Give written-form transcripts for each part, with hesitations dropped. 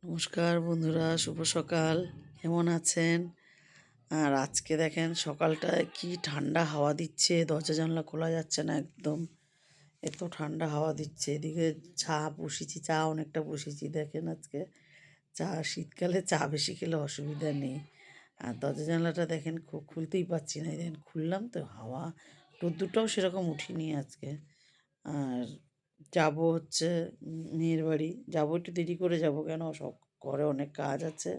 নমস্কার বন্ধুরা, শুভ সকাল। কেমন আছেন? আর আজকে দেখেন সকালটায় কি ঠান্ডা হাওয়া দিচ্ছে, দরজা জানলা খোলা যাচ্ছে না একদম, এত ঠান্ডা হাওয়া দিচ্ছে। এদিকে চা বসিয়েছি, চা অনেকটা বসিয়েছি। দেখেন আজকে চা, শীতকালে চা বেশি খেলে অসুবিধা নেই। আর দরজা জানলাটা দেখেন খুলতেই পারছি না, দেখেন খুললাম তো হাওয়া, রোদ্দুরটাও সেরকম উঠিনি আজকে। আর যাব হচ্ছে মেয়ের বাড়ি, যাবো একটু দেরি করে যাব, কেন সব ঘরে অনেক কাজ আছে।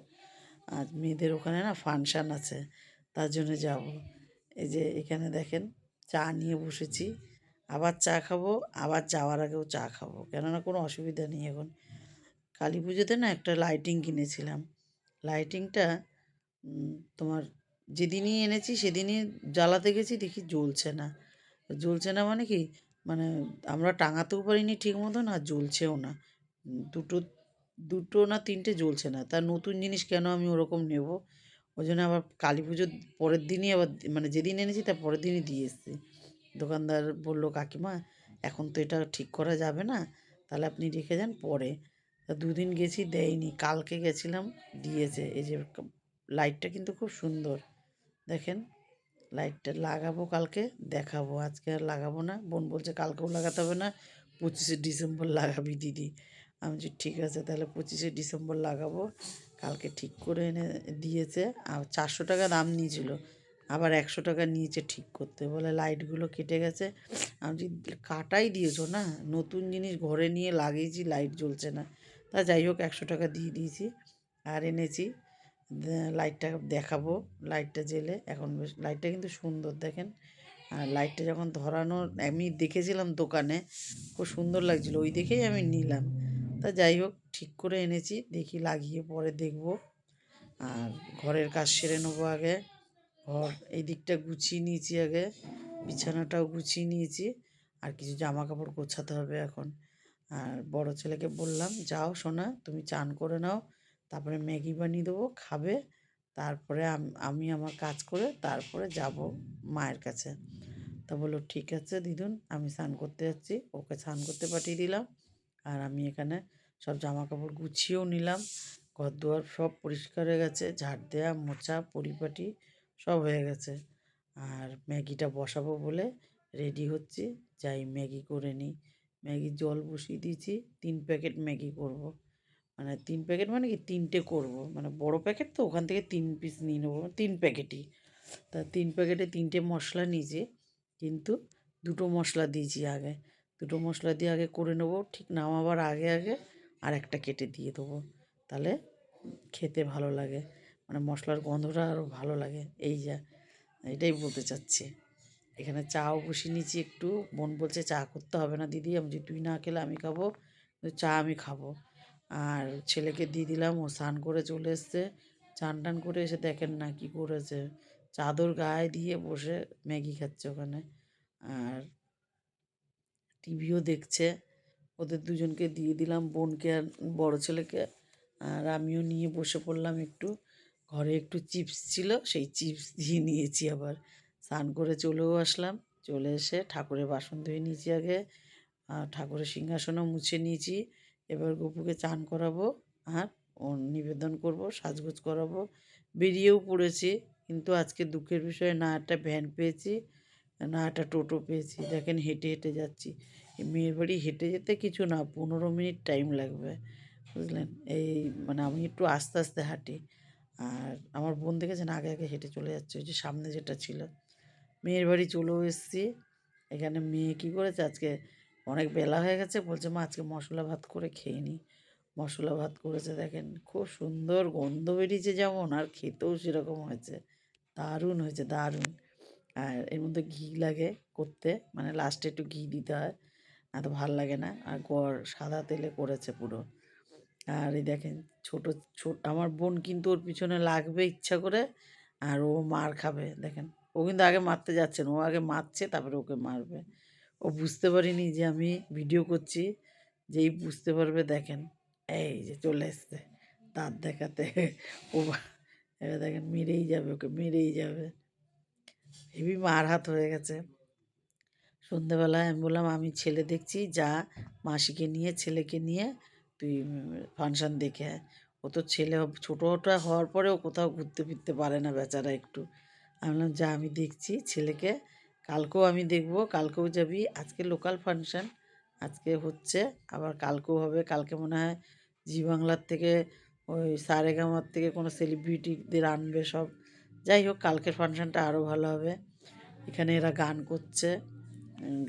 আজ মেয়েদের ওখানে না ফাংশান আছে, তার জন্য যাব। এই যে এখানে দেখেন চা নিয়ে বসেছি, আবার চা খাবো, আবার যাওয়ার আগেও চা খাবো, কেননা কোনো অসুবিধা নেই এখন। কালী পুজোতে না একটা লাইটিং কিনেছিলাম, লাইটিংটা তোমার যেদিনই এনেছি সেদিনই জ্বালাতে গেছি, দেখি জ্বলছে না। জ্বলছে না মানে কি, মানে আমরা টাঙাতেও পারিনি ঠিক মতন, আর জ্বলছেও না। দুটো দুটো না তিনটে জ্বলছে না। তার নতুন জিনিস কেন আমি ওরকম নেব? ওই জন্য আবার কালী পুজোর পরের দিনই আবার মানে যেদিন এনেছি তার পরের দিনই দিয়ে এসেছি। দোকানদার বলল, কাকিমা এখন তো এটা ঠিক করা যাবে না, তাহলে আপনি রেখে যান পরে। তা দুদিন গেছি, দেয়নি, কালকে গেছিলাম, দিয়েছে। এই যে লাইটটা কিন্তু খুব সুন্দর, দেখেন। লাইটটা লাগাবো কালকে, দেখাবো। আজকে আর লাগাবো না, বোন বলছে কালকেও লাগাতে হবে না, 25শে ডিসেম্বর লাগাবি দিদি। আমি বলছি ঠিক আছে, তাহলে 25শে ডিসেম্বর লাগাবো। কালকে ঠিক করে এনে দিয়েছে। আর 400 টাকা দাম নিয়েছিল, আবার 100 টাকা নিয়েছে ঠিক করতে, বলে লাইটগুলো কেটে গেছে। আমি বলছি কাটাই দিয়েছো না, নতুন জিনিস ঘরে নিয়ে লাগিয়েছি, লাইট জ্বলছে না। তা যাই হোক, 100 টাকা দিয়ে দিয়েছি আর এনেছি। লাইটটা দেখাবো, লাইটটা জ্বেলে এখন বেশ, লাইটটা কিন্তু সুন্দর দেখেন। আর লাইটটা যখন ধরানো আমি দেখেছিলাম দোকানে, খুব সুন্দর লাগছিলো, ওই দেখেই আমি নিলাম। তা যাই হোক, ঠিক করে এনেছি, দেখি লাগিয়ে পরে দেখব। আর ঘরের কাজ সেরে নেবো আগে। ঘর এই দিকটা গুছিয়ে নিয়েছি আগে, বিছানাটাও গুছিয়ে নিয়েছি। আর কিছু জামা কাপড় গোছাতে হবে এখন। আর বড় ছেলেকে বললাম, যাও সোনা তুমি চান করে নাও, তারপরে ম্যাগি বানিয়ে দেবো, খাবে। তারপরে আমি আমার কাজ করে তারপরে যাব মায়ের কাছে। তা বললো ঠিক আছে দিদুন, আমি স্নান করতে যাচ্ছি। ওকে স্নান করতে পাঠিয়ে দিলাম। আর আমি এখানে সব জামা কাপড় গুছিয়েও নিলাম। ঘর দুয়ার সব পরিষ্কার হয়ে গেছে, ঝাড় দেওয়া মোছা পরিপাটি সব হয়ে গেছে। আর ম্যাগিটা বসাবো বলে রেডি হচ্ছি, যাই ম্যাগি করে নিই। ম্যাগির জল বসিয়ে দিয়েছি, 3 প্যাকেট ম্যাগি করব। মানে 3 প্যাকেট মানে কি, তিনটে করব, মানে বড় প্যাকেট তো, ওখান থেকে 3 পিস নিয়ে নেবো, 3 প্যাকেটই। তা 3 প্যাকেটে 3টে মশলা নিয়েছি, কিন্তু দুটো মশলা দিয়েছি আগে। দুটো মশলা দিয়ে আগে করে নেবো, ঠিক নামাবার আগে আগে আর একটা কেটে দিয়ে দেবো, তাহলে খেতে ভালো লাগে, মানে মশলার গন্ধটা আরও ভালো লাগে। এই যা, এটাই বলতে চাচ্ছি। এখানে চাও বসিয়ে নিয়েছি একটু। বোন বলছে চা করতে হবে না দিদি, আমি যে তুই না খেলে আমি খাবো, চা আমি খাবো। আর ছেলেকে দিয়ে দিলাম, ও স্নান করে চলে এসছে। চান টান করে এসে দেখেন না কি করেছে, চাদর গায়ে দিয়ে বসে ম্যাগি খাচ্ছে ওখানে। আর টিভিও দেখছে। ওদের দুজনকে দিয়ে দিলাম, বোনকে আর বড় ছেলেকে। আর আমিও নিয়ে বসে পড়লাম একটু। ঘরে একটু চিপস ছিল, সেই চিপস দিয়ে নিয়েছি আবার। স্নান করে চলেও আসলাম, চলে এসে ঠাকুরের বাসন ধুয়ে নিয়েছি আগে। আর ঠাকুরের সিংহাসনও মুছে নিয়েছি। এবার গপুকে চান করাবো, আর ও নিবেদন করব, সাজগোজ করাবো। বেরিয়েও পড়েছি, কিন্তু আজকে দুঃখের বিষয়, না একটা ভ্যান পেয়েছি, না একটা টোটো পেয়েছি। দেখেন হেঁটে হেঁটে যাচ্ছি। এই মেয়ের বাড়ি হেঁটে যেতে কিছু না, 15 মিনিট টাইম লাগবে, বুঝলেন। এই মানে আমি একটু আস্তে আস্তে হাঁটি। আর আমার বোন দেখেছেন আগে আগে হেঁটে চলে যাচ্ছে, ওই যে সামনে যেটা ছিল। মেয়ের বাড়ি চলেও এসেছি। এখানে মেয়ে কী করেছে, আজকে অনেক বেলা হয়ে গেছে, বলছে মা আজকে মশলা ভাত করে খেয়ে নিই। মশলা ভাত করেছে, দেখেন খুব সুন্দর গন্ধ বেরিয়েছে যেমন, আর খেতেও সেরকম হয়েছে, দারুণ হয়েছে, দারুণ। আর এর মধ্যে ঘি লাগে করতে, মানে লাস্টে একটু ঘি দিতে হয়, না তো ভাল লাগে না। আর সাদা তেলে করেছে পুরো। আর এই দেখেন ছোট ছোট আমার বোন কিন্তু ওর পিছনে লাগবে ইচ্ছা করে, আর ও মার খাবে দেখেন। ও কিন্তু আগে মারতে যাচ্ছে না, ও আগে মারছে তারপরে ওকে মারবে। ও বুঝতে পারিনি যে আমি ভিডিও করছি, যেই বুঝতে পারবে দেখেন, এই যে চলে এসছে দাঁত দেখাতে। ও এবার দেখেন মেরেই যাবে, ওকে মেরেই যাবে, হেবি মার হাত হয়ে গেছে। সন্ধেবেলায় আমি বললাম আমি ছেলে দেখছি, যা মাসিকে নিয়ে ছেলেকে নিয়ে তুই ফাংশান দেখে আয়। ও ও তো ছোটোটা হওয়ার পরেও কোথাও ঘুরতে ফিরতে পারে না বেচারা একটু। আমি বললাম যা, আমি দেখছি ছেলেকে, কালকেও আমি দেখবো, কালকেও যাবি। আজকে লোকাল ফাংশন, আজকে হচ্ছে, আবার কালকেও হবে। কালকে মনে হয় জি বাংলার থেকে, ওই সারেগামার থেকে কোনো সেলিব্রিটিদের আনবে সব। যাই হোক, কালকের ফাংশনটা আরও ভালো হবে। এখানে এরা গান করছে,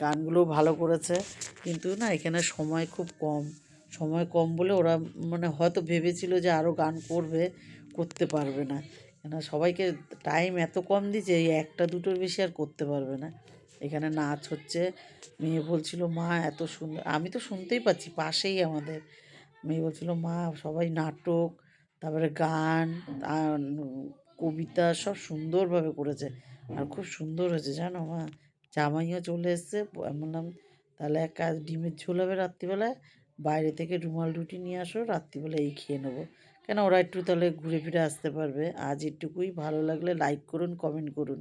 গানগুলোও ভালো করেছে, কিন্তু না এখানে সময় খুব কম। সময় কম বলে ওরা মানে হয়তো ভেবেছিল যে আরও গান করবে, করতে পারবে না, কেন সবাইকে টাইম এত কম দিয়েছে, এই একটা দুটোর বেশি আর করতে পারবে না। এখানে নাচ হচ্ছে, মেয়ে বলছিল মা এত সুন্দর, আমি তো শুনতেই পাচ্ছি পাশেই আমাদের। মেয়ে বলছিল মা সবাই নাটক, তারপরে গান, আর কবিতা সব সুন্দরভাবে করেছে, আর খুব সুন্দর হয়েছে জানো মা। জামাইও চলে এসছে। আমি বললাম তাহলে এক কাজ, ডিমের ঝোল হবে রাত্রিবেলায়, বাইরে থেকে রুমাল রুটি নিয়ে আসো, রাত্রিবেলা এই খেয়ে নেবো, কেন ওরা একটু তাহলে ঘুরে ফিরে আসতে পারবে। আজ এটুকুই, ভালো লাগলে লাইক করুন, কমেন্ট করুন।